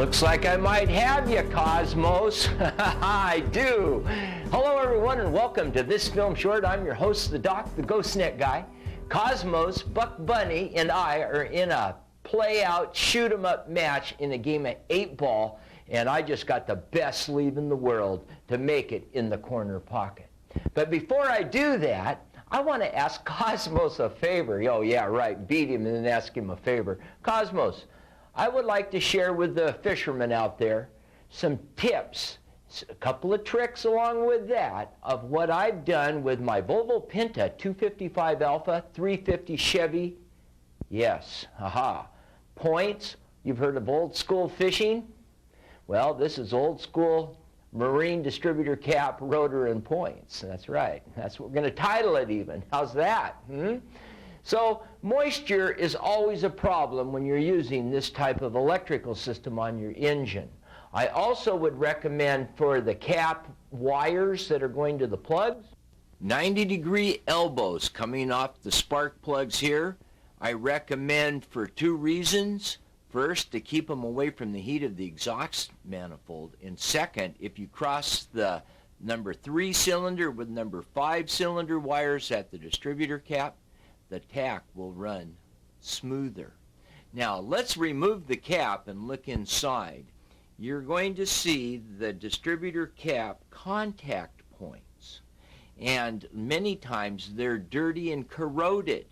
Looks like I might have you, Cosmos. I do. Hello, everyone, and welcome to this film short. I'm your host, the Doc, the Ghostnet guy. Cosmos, Buck Bunny, and I are in a play-out, shoot-'em-up match in a game of 8-ball, and I just got the best sleeve in the world to make it in the corner pocket. But before I do that, I want to ask Cosmos a favor. Oh, yeah, right, beat him and then ask him a favor. Cosmos, I would like to share with the fishermen out there some tips, a couple of tricks along with that of what I've done with my Volvo Pinta 255 Alpha 350 Chevy. Yes, haha. Points, you've heard of old school fishing? Well, this is old school marine distributor cap, rotor, and points. That's right. That's what we're going to title it even. How's that? So moisture is always a problem when you're using this type of electrical system on your engine. I also would recommend for the cap wires that are going to the plugs, 90-degree elbows coming off the spark plugs here. I recommend for two reasons. First, to keep them away from the heat of the exhaust manifold. And second, if you cross the number 3 cylinder with number 5 cylinder wires at the distributor cap, the tack will run smoother. Now let's remove the cap and look inside. You're going to see the distributor cap contact points, and many times they're dirty and corroded.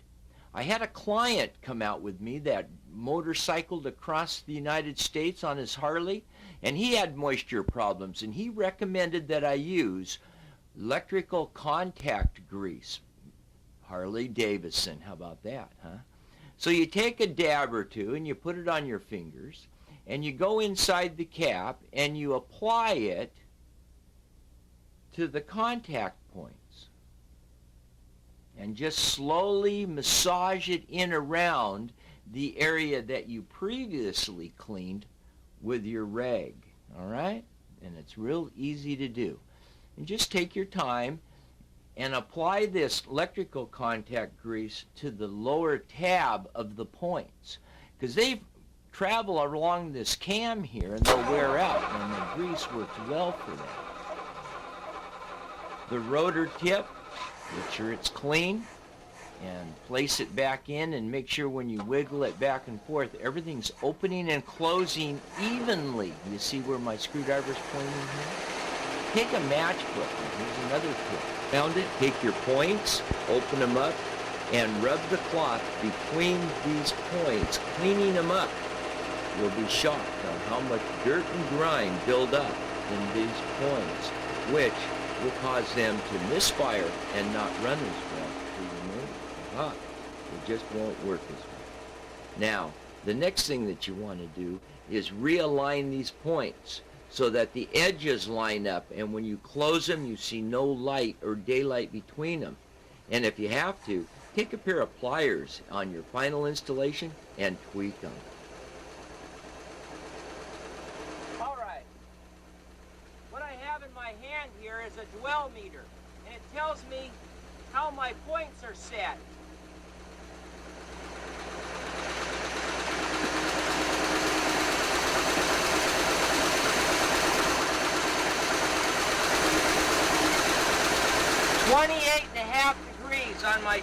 I had a client come out with me that motorcycled across the United States on his Harley, and he had moisture problems, and he recommended that I use electrical contact grease. Harley Davidson, how about that, huh? So you take a dab or two and you put it on your fingers and you go inside the cap and you apply it to the contact points and just slowly massage it in around the area that you previously cleaned with your rag, all right? And it's real easy to do. And just take your time and apply this electrical contact grease to the lower tab of the points, because they travel along this cam here and they'll wear out, and the grease works well for that. The rotor tip, make sure it's clean and place it back in, and make sure when you wiggle it back and forth everything's opening and closing evenly. You see where my screwdriver's pointing here? Take a matchbook, and here's another tip. Found it, take your points, open them up, and rub the cloth between these points, cleaning them up. You'll be shocked on how much dirt and grime build up in these points, which will cause them to misfire and not run as well through the motor. It just won't work as well. Now, the next thing that you want to do is realign these points so that the edges line up, and when you close them, you see no light or daylight between them. And if you have to, take a pair of pliers on your final installation and tweak them. All right. What I have in my hand here is a dwell meter, and it tells me how my points are set. .28.5 degrees on my